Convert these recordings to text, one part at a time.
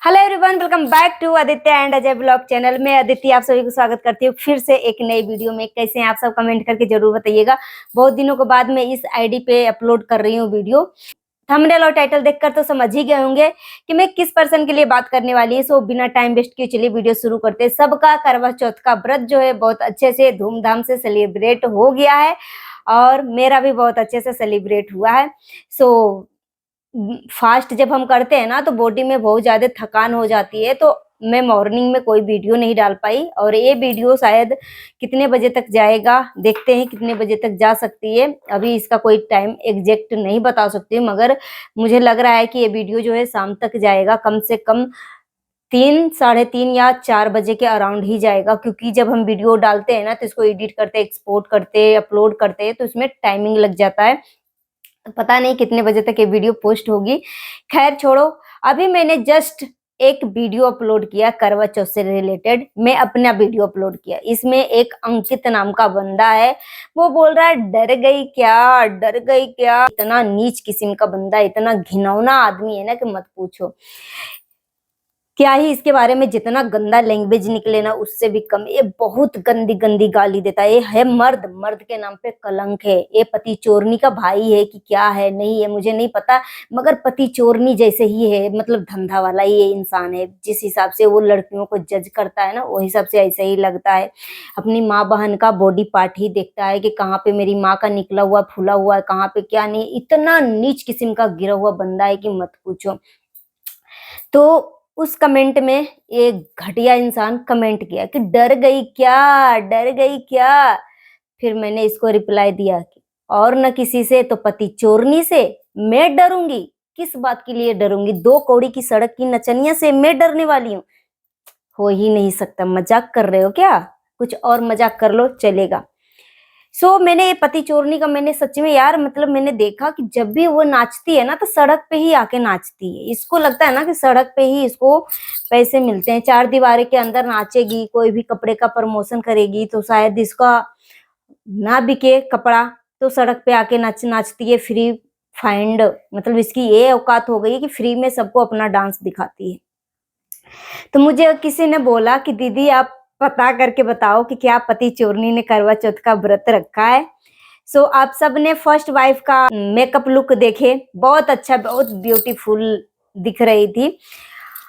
Hello everyone, welcome back to Aditya and Ajay blog channel में। आदित्य आप सभी को स्वागत करती हूँ फिर से एक नई वीडियो में। कैसे हैं आप सब, कमेंट करके जरूर बताइएगा। बहुत दिनों के बाद मैं इस आईडी पे अपलोड कर रही हूँ वीडियो। थंबनेल और टाइटल देखकर तो समझ ही गए होंगे कि मैं किस पर्सन के लिए बात करने वाली है। सो बिना टाइम वेस्ट किए चलिए वीडियो शुरू करते हैं। सबका करवा चौथ का व्रत जो है बहुत अच्छे से धूमधाम से सेलिब्रेट हो गया है और मेरा भी बहुत अच्छे से सेलिब्रेट हुआ है। सो फास्ट जब हम करते हैं ना तो बॉडी में बहुत ज्यादा थकान हो जाती है, तो मैं मॉर्निंग में कोई वीडियो नहीं डाल पाई और ये वीडियो शायद कितने बजे तक जाएगा, देखते हैं कितने बजे तक जा सकती है। अभी इसका कोई टाइम एग्जैक्ट नहीं बता सकती, मगर मुझे लग रहा है कि ये वीडियो जो है शाम तक जाएगा। कम से कम 3, साढ़े 3 या 4 बजे के अराउंड ही जाएगा, क्योंकि जब हम वीडियो डालते हैं ना तो इसको एडिट करते, एक्सपोर्ट करते, अपलोड करते हैं तो इसमें टाइमिंग लग जाता है। पता नहीं कितने बजे तक ये वीडियो पोस्ट होगी। खैर छोड़ो, अभी मैंने जस्ट एक वीडियो अपलोड किया करवा चौथ से रिलेटेड। मैं अपना वीडियो अपलोड किया, इसमें एक अंकित नाम का बंदा है, वो बोल रहा है डर गई क्या, डर गई क्या। इतना नीच किस्म का बंदा, इतना घिनौना आदमी है ना कि मत पूछो। क्या ही इसके बारे में जितना गंदा लैंग्वेज निकले ना उससे भी कम। ये बहुत गंदी गंदी गाली देता है। ये है मर्द, मर्द के नाम पे कलंक है। ये पति चोरनी का भाई है कि क्या है, नहीं है मुझे नहीं पता, मगर पति चोरनी जैसे ही है। मतलब धंधा वाला ये इंसान है। जिस हिसाब से वो लड़कियों को जज करता है ना, वो हिसाब से ऐसे ही लगता है। अपनी माँ बहन का बॉडी पार्ट ही देखता है कि कहाँ पे मेरी माँ का निकला हुआ फूला हुआ है, कहाँ पे क्या नहीं। इतना नीच किस्म का गिरा हुआ बंदा है कि मत पूछो। तो उस कमेंट में एक घटिया इंसान कमेंट किया कि डर गई क्या, डर गई क्या। फिर मैंने इसको रिप्लाई दिया कि और न किसी से तो पति चोरनी से मैं डरूंगी। किस बात के लिए डरूंगी? 2 कौड़ी की सड़क की नचनिया से मैं डरने वाली हूँ? हो ही नहीं सकता। मजाक कर रहे हो क्या? कुछ और मजाक कर लो, चलेगा। मैंने ये पति चोरनी का मैंने सच में यार, मतलब मैंने देखा कि जब भी वो नाचती है ना तो सड़क पे ही आके नाचती है। इसको लगता है ना कि सड़क पे ही इसको पैसे मिलते हैं। 4 दीवारी के अंदर नाचेगी, कोई भी कपड़े का प्रमोशन करेगी तो शायद इसका ना बिके कपड़ा, तो सड़क पे आके नाचती है फ्री फाइंड। मतलब इसकी ये औकात हो गई है कि फ्री में सबको अपना डांस दिखाती है। तो मुझे किसी ने बोला कि दीदी आप पता करके बताओ कि क्या पति चोरनी ने करवा चौथ का व्रत रखा है। आप सब ने फर्स्ट वाइफ का मेकअप लुक देखे, बहुत अच्छा, बहुत ब्यूटीफुल दिख रही थी।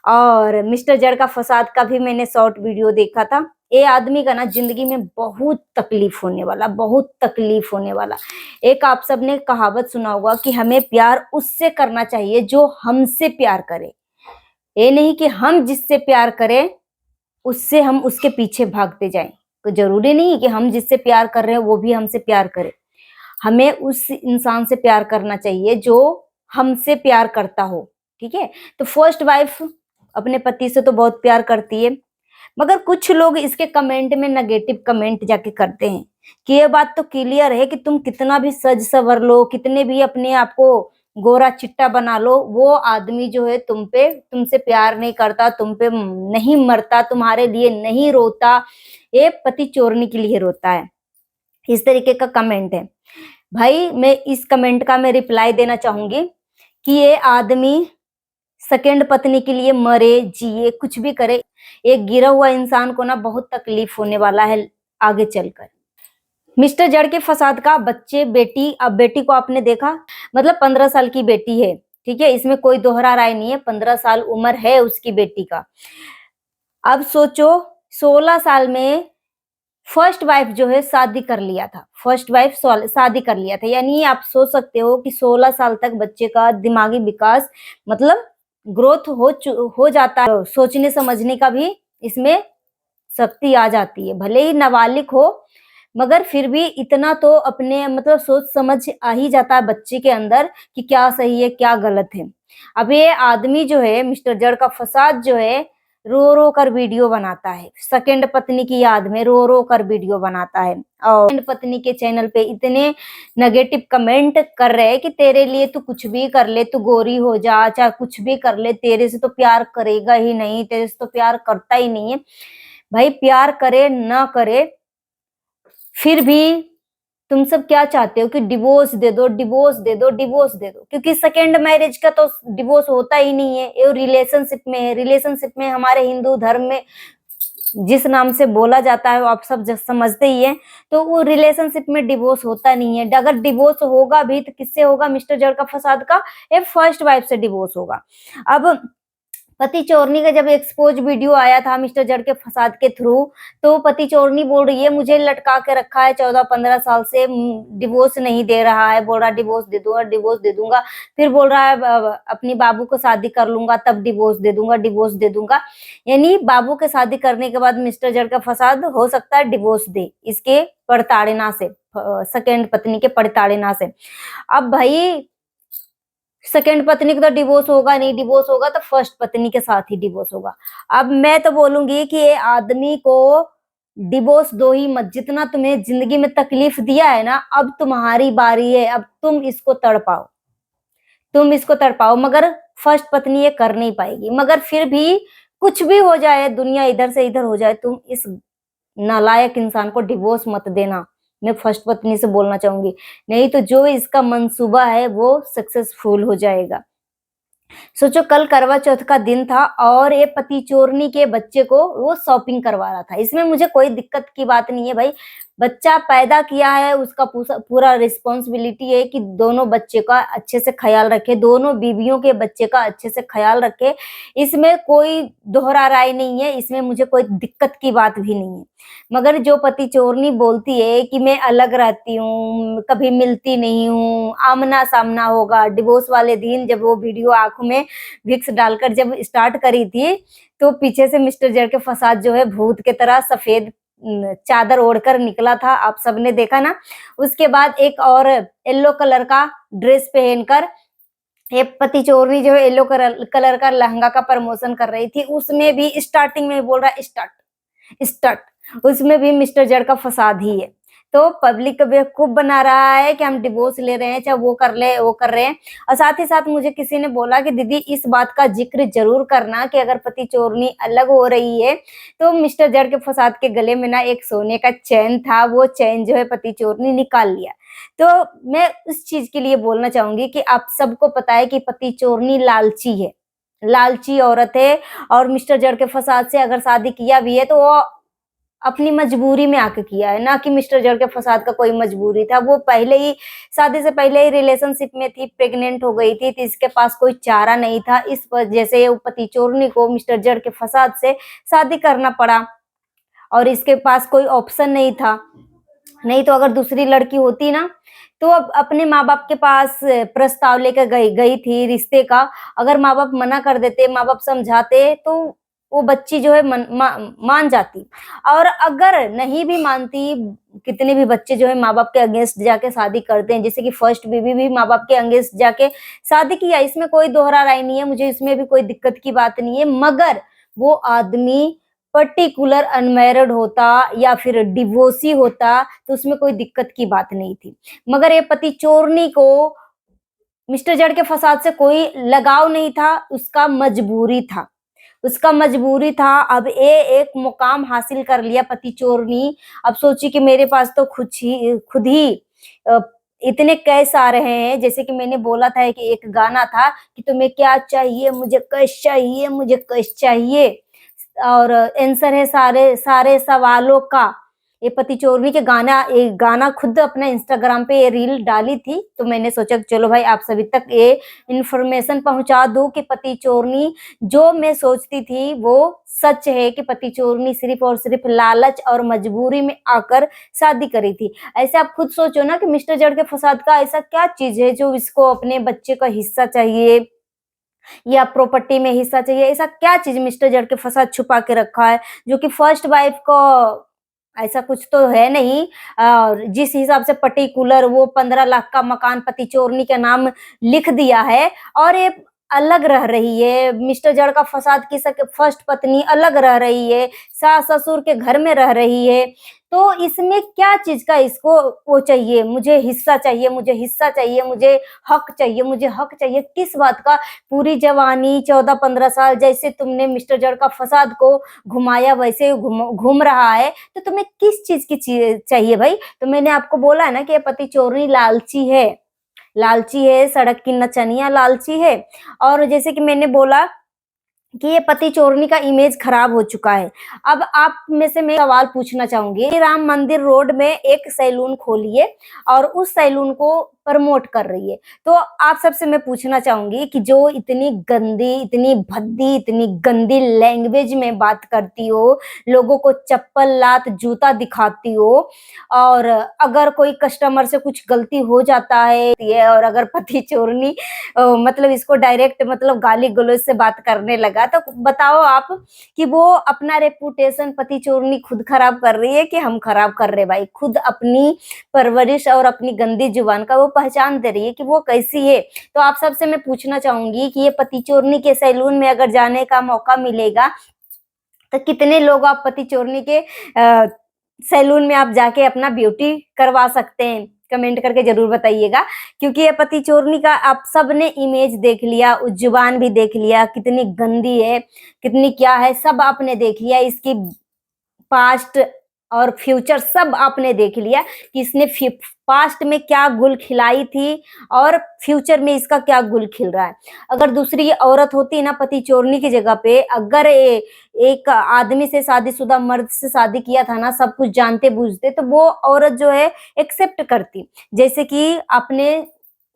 और मिस्टर जड़ का फसाद का भी मैंने शॉर्ट वीडियो देखा था। ये आदमी का ना जिंदगी में बहुत तकलीफ होने वाला, बहुत तकलीफ होने वाला। एक आप सब ने कहावत सुना होगा कि हमें प्यार उससे करना चाहिए जो हमसे प्यार करे। ये नहीं कि हम जिससे प्यार करें उससे हम उसके पीछे भागते जाएं। तो जरूरी नहीं कि हम जिससे प्यार कर रहे हैं वो भी हमसे प्यार करे। हमें उस इंसान से प्यार करना चाहिए जो हमसे प्यार करता हो। ठीक है, तो फर्स्ट वाइफ अपने पति से तो बहुत प्यार करती है, मगर कुछ लोग इसके कमेंट में नेगेटिव कमेंट जाके करते हैं कि ये बात तो क्लियर है कि तुम कितना भी सज सवर लो, कितने भी अपने आप को गोरा चिट्टा बना लो, वो आदमी जो है तुमसे प्यार नहीं करता, तुम पे नहीं मरता, तुम्हारे लिए नहीं रोता, ये पति चोरनी के लिए रोता है। इस तरीके का कमेंट है। भाई मैं इस कमेंट का मैं रिप्लाई देना चाहूंगी कि ये आदमी सेकंड पत्नी के लिए मरे जिए कुछ भी करे, एक गिरा हुआ इंसान को ना बहुत तकलीफ होने वाला है आगे चलकर। मिस्टर जड़ के फसाद का बच्चे बेटी, अब बेटी को आपने देखा, मतलब 15 साल की बेटी है। ठीक है, इसमें कोई दोहरा राय नहीं है, 15 साल उम्र है उसकी बेटी का। अब सोचो 16 साल में फर्स्ट वाइफ जो है शादी कर लिया था, फर्स्ट वाइफ शादी कर लिया था। यानी आप सोच सकते हो कि 16 साल तक बच्चे का दिमागी विकास, मतलब ग्रोथ हो जाता है, सोचने समझने का भी इसमें शक्ति आ जाती है। भले ही नाबालिग हो मगर फिर भी इतना तो अपने मतलब सोच समझ आ ही जाता है बच्चे के अंदर कि क्या सही है क्या गलत है। अब ये आदमी जो है मिस्टर जड़ का फसाद जो है रो रो कर वीडियो बनाता है, सेकंड पत्नी की याद में रो रो कर वीडियो बनाता है। और सेकंड पत्नी के चैनल पे इतने नेगेटिव कमेंट कर रहे हैं कि तेरे लिए तू कुछ भी कर ले, तू गोरी हो जा, चाहे कुछ भी कर ले, तेरे से तो प्यार करेगा ही नहीं, तेरे से तो प्यार करता ही नहीं है। भाई प्यार करे ना करे फिर भी तुम सब क्या चाहते हो कि डिवोर्स दे दो, डिवोर्स दे दो, डिवोर्स दे दो, क्योंकि सेकेंड मैरिज का तो डिवोर्स होता ही नहीं है, ये रिलेशनशिप में है। रिलेशनशिप में हमारे हिंदू धर्म में जिस नाम से बोला जाता है वो आप सब समझते ही हैं। तो वो रिलेशनशिप में डिवोर्स होता नहीं है। अगर डिवोर्स होगा भी तो किससे होगा? मिस्टर जड़का फसाद का ये फर्स्ट वाइफ से डिवोर्स होगा। अब पति चोरनी का जब एक्सपोज वीडियो आया था मिस्टर जड़ के फसाद के थ्रू, तो पति चोरनी बोल रही है मुझे लटका के रखा है 14-15 साल से, डिवोर्स नहीं दे रहा है, बोल रहा डिवोर्स दे दूंगा, डिवोर्स दे दूंगा। फिर बोल रहा है अपनी बाबू को शादी कर लूंगा तब डिवोर्स दे दूंगा, डिवोर्स दे दूंगा। यानी बाबू के शादी करने के बाद मिस्टर जड़ का फसाद हो सकता है डिवोर्स दे, इसके प्रताड़ना से, सेकेंड पत्नी के प्रताड़ना से। अब भाई सेकेंड पत्नी का तो डिवोर्स होगा नहीं, डिवोर्स होगा तो फर्स्ट पत्नी के साथ ही डिवोर्स होगा। अब मैं तो बोलूंगी कि ये आदमी को डिवोर्स दो ही मत, जितना तुम्हें जिंदगी में तकलीफ दिया है ना, अब तुम्हारी बारी है, अब तुम इसको तड़पाओ, तुम इसको तड़पाओ। मगर फर्स्ट पत्नी ये कर नहीं पाएगी। मगर फिर भी कुछ भी हो जाए, दुनिया इधर से इधर हो जाए, तुम इस नालायक इंसान को डिवोर्स मत देना, मैं फर्स्ट पत्नी से बोलना चाहूंगी। नहीं तो जो इसका मंसूबा है वो सक्सेसफुल हो जाएगा। सोचो कल करवा चौथ का दिन था और ये पति चोरनी के बच्चे को वो शॉपिंग करवा रहा था। इसमें मुझे कोई दिक्कत की बात नहीं है भाई, बच्चा पैदा किया है उसका पूरा रिस्पॉन्सिबिलिटी है कि दोनों बच्चे का अच्छे से ख्याल रखे, दोनों बीवियों के बच्चे का अच्छे से ख्याल रखे। इसमें कोई दोहरा राय नहीं है, इसमें मुझे कोई दिक्कत की बात भी नहीं है। मगर जो पति चोरनी बोलती है कि मैं अलग रहती हूँ, कभी मिलती नहीं हूँ, आमना सामना होगा, डिवोर्स वाले दिन जब वो वीडियो आंखों में विक्स डालकर जब स्टार्ट करी थी, तो पीछे से मिस्टर जड़ के फसाद जो है भूत के तरह सफेद चादर ओढ़कर निकला था, आप सबने देखा ना। उसके बाद एक और येलो कलर का ड्रेस पहनकर ये पति चोरनी जो है येलो कलर का लहंगा का प्रमोशन कर रही थी। उसमें भी स्टार्टिंग में बोल रहा है स्टार्ट स्टार्ट, उसमें भी मिस्टर जड़ का फसाद ही है। तो पब्लिक को बेवकूफ बना रहा है कि हम डिवोर्स ले रहे हैं, चाहे वो कर ले वो कर रहे हैं। और साथ ही साथ मुझे किसी ने बोला कि दीदी इस बात का जिक्र जरूर करना कि अगर पति चोरनी अलग हो रही है तो मिस्टर जड़ के फसाद के गले में ना एक सोने का चैन था, वो चैन जो है पति चोरनी निकाल लिया। तो मैं उस चीज के लिए बोलना चाहूंगी कि आप सबको पता है कि पति चोरनी लालची है, लालची औरत है। और मिस्टर जड़ के फसाद से अगर शादी किया भी है तो वो अपनी मजबूरी में आके किया है, ना कि मिस्टर जड़ के फसाद का कोई मजबूरी था। वो पहले ही शादी से पहले ही रिलेशनशिप में थी, प्रेग्नेंट हो गई थी, तो इसके पास कोई चारा नहीं था। इस वजह से पति चोरनी को मिस्टर जड़ के फसाद से शादी करना पड़ा और इसके पास कोई ऑप्शन नहीं था। नहीं तो अगर दूसरी लड़की होती ना तो अब अपने माँ बाप के पास प्रस्ताव लेकर गई थी रिश्ते का। अगर माँ बाप मना कर देते, माँ बाप समझाते, तो वो बच्ची जो है मान जाती। और अगर नहीं भी मानती, कितने भी बच्चे जो है माँ बाप के अगेंस्ट जाके शादी करते हैं, जैसे कि फर्स्ट बीवी भी माँ बाप के अगेंस्ट जाके शादी किया, इसमें कोई दोहरा राय नहीं है, मुझे इसमें भी कोई दिक्कत की बात नहीं है। मगर वो आदमी पर्टिकुलर अनमैरिड होता या फिर डिवोर्सी होता तो उसमें कोई दिक्कत की बात नहीं थी। मगर ये पति चोरनी को मिस्टर जड़ के फसाद से कोई लगाव नहीं था, उसका मजबूरी था, उसका मजबूरी था। अब ये एक मुकाम हासिल कर लिया पति चोरनी। अब सोची कि मेरे पास तो खुद ही इतने कैश आ रहे हैं। जैसे कि मैंने बोला था कि एक गाना था कि तुम्हें क्या चाहिए, मुझे कैश चाहिए, मुझे कैश चाहिए, और आंसर है सारे सारे सवालों का। ये पति चोरनी के गाना खुद अपने इंस्टाग्राम पे ये रील डाली थी, तो मैंने सोचा चलो भाई आप सभी तक ये इन्फॉर्मेशन पहुंचा दूं कि पति चोरनी जो मैं सोचती थी वो सच है कि पति चोरनी सिर्फ और सिर्फ लालच और मजबूरी में आकर शादी करी थी। ऐसे आप खुद सोचो ना कि मिस्टर जड़ के फसाद का ऐसा क्या चीज है जो इसको अपने बच्चे का हिस्सा चाहिए या प्रॉपर्टी में हिस्सा चाहिए। ऐसा क्या चीज मिस्टर जड़ के फसाद छुपा के रखा है जो कि फर्स्ट वाइफ को ऐसा कुछ तो है नहीं। और जिस हिसाब से पर्टिकुलर वो 15 लाख का मकान पति चोरनी के नाम लिख दिया है, और ये अलग रह रही है, मिस्टर जड़ का फसाद की फर्स्ट पत्नी अलग रह रही है, सास ससुर के घर में रह रही है, तो इसमें क्या चीज का इसको वो चाहिए, मुझे हिस्सा चाहिए, मुझे हिस्सा चाहिए, मुझे हक चाहिए, मुझे हक चाहिए, किस बात का? पूरी जवानी 14-15 साल जैसे तुमने मिस्टर जड़ का फसाद को घुमाया वैसे घूम रहा है, तो तुम्हें किस चीज की चाहिए भाई? तो मैंने आपको बोला है ना कि पति चोरनी लालची है, लालची है, सड़क की नचनिया लालची है। और जैसे कि मैंने बोला कि ये पति चोरनी का इमेज खराब हो चुका है। अब आप में से मैं सवाल पूछना चाहूंगी, राम मंदिर रोड में एक सैलून खोली है और उस सैलून को प्रमोट कर रही है, तो आप सबसे मैं पूछना चाहूंगी कि जो इतनी गंदी, इतनी भद्दी, इतनी गंदी लैंग्वेज में बात करती हो, लोगों को चप्पल लात जूता दिखाती हो, और अगर कोई कस्टमर से कुछ गलती हो जाता है और अगर पति चोरनी मतलब इसको डायरेक्ट मतलब गाली गलौज से बात करने लगा, तो बताओ आप कि वो अपना रेपुटेशन पति चोरनी खुद खराब कर रही है कि हम खराब कर रहे? भाई खुद अपनी परवरिश और अपनी गंदी जुबान का वो पहचान दे रही है कि वो कैसी है। तो आप सबसे मैं पूछना चाहूंगी कि ये पति चोरनी के सैलून में अगर जाने का मौका मिलेगा तो कितने लोग आप पति चोरनी के सैलून में आप जाके अपना ब्यूटी करवा सकते हैं? कमेंट करके जरूर बताइएगा, क्योंकि ये पति चोरनी का आप सब ने इमेज देख लिया, उस जुबान भी देख लिया, कितनी गंदी है, कितनी क्या है, सब आपने देख लिया, इसकी पास्ट और फ्यूचर सब आपने देख लिया कि इसने पास्ट में क्या गुल खिलाई थी और फ्यूचर में इसका क्या गुल खिल रहा है। अगर दूसरी औरत होती ना पति चोरनी की जगह पे, अगर एक आदमी से शादीशुदा मर्द से शादी किया था ना, सब कुछ जानते बूझते, तो वो औरत जो है एक्सेप्ट करती। जैसे कि आपने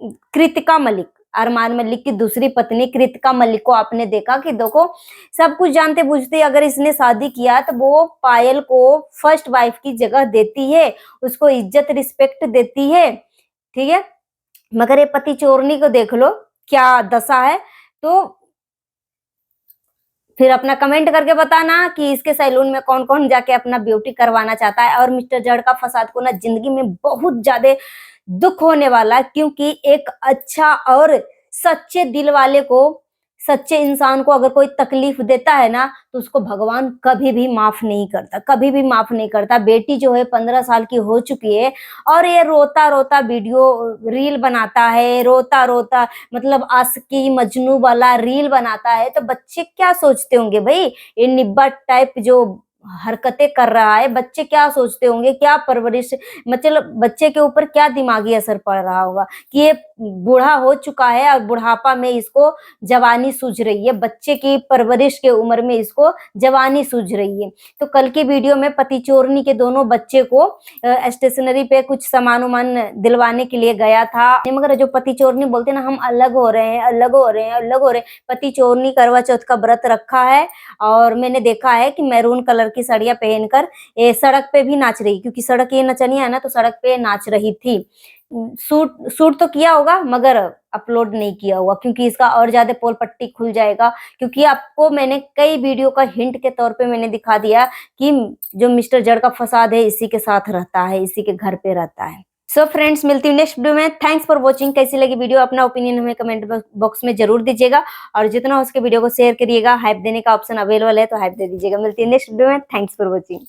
कृतिका मलिक, अरमान मलिक की दूसरी पत्नी कृतिका मलिक को आपने देखा कि देखो सब कुछ जानते बूझते अगर इसने शादी किया तो वो पायल को फर्स्ट वाइफ की जगह देती है, उसको इज्जत रिस्पेक्ट देती है, ठीक है। मगर ये पति चोरनी को देख लो क्या दशा है। तो फिर अपना कमेंट करके बताना कि इसके सैलून में कौन कौन जाके अपना ब्यूटी करवाना चाहता है। और मिस्टर जड़ का फसाद को ना जिंदगी में बहुत ज्यादा दुख होने वाला, क्योंकि एक अच्छा और सच्चे दिल वाले को, सच्चे इंसान को अगर कोई तकलीफ देता है ना, तो उसको भगवान कभी भी माफ नहीं करता, कभी भी माफ नहीं करता। बेटी जो है 15 साल की हो चुकी है और ये रोता रोता वीडियो रील बनाता है, रोता रोता मतलब आशिकी मजनू वाला रील बनाता है, तो बच्चे क्या सोचते होंगे भाई? ये निब्बा टाइप जो हरकतें कर रहा है, बच्चे क्या सोचते होंगे, क्या परवरिश, मतलब बच्चे के ऊपर क्या दिमागी असर पड़ रहा होगा कि ये बूढ़ा हो चुका है और बुढ़ापा में इसको जवानी सूझ रही है, बच्चे की परवरिश के उम्र में इसको जवानी सूझ रही है। तो कल की वीडियो में पति चोरनी के दोनों बच्चे को स्टेशनरी पे कुछ सामान उमान दिलवाने के लिए गया था, मगर जो पति चोरनी बोलते ना हम अलग हो रहे हैं, अलग हो रहे हैं, अलग हो रहे हैं। पति चोरनी करवा चौथ का व्रत रखा है और मैंने देखा है कि मैरून कलर की साड़ियां पहनकर ये सड़क पे भी नाच रही, क्योंकि सड़क ये नचनिया है ना, तो सड़क पे नाच रही थी। सूट सूट तो किया होगा मगर अपलोड नहीं किया होगा, क्योंकि इसका और ज्यादा पोल पट्टी खुल जाएगा। क्योंकि आपको मैंने कई वीडियो का हिंट के तौर पे मैंने दिखा दिया कि जो मिस्टर जड़ का फसाद है इसी के साथ रहता है, इसी के घर पे रहता है। सो फ्रेंड्स, मिलती हूँ नेक्स्ट वीडियो में। Thanks for watching. कैसी लगी वीडियो अपना ओपिनियन हमें कमेंट बॉक्स में जरूर दीजिएगा, और जितना हो सके वीडियो को शेयर करिएगा। हाइप देने का ऑप्शन अवेलेबल है तो हाइप दे दीजिएगा। मिलती है नेक्स्ट वीडियो में। Thanks for watching.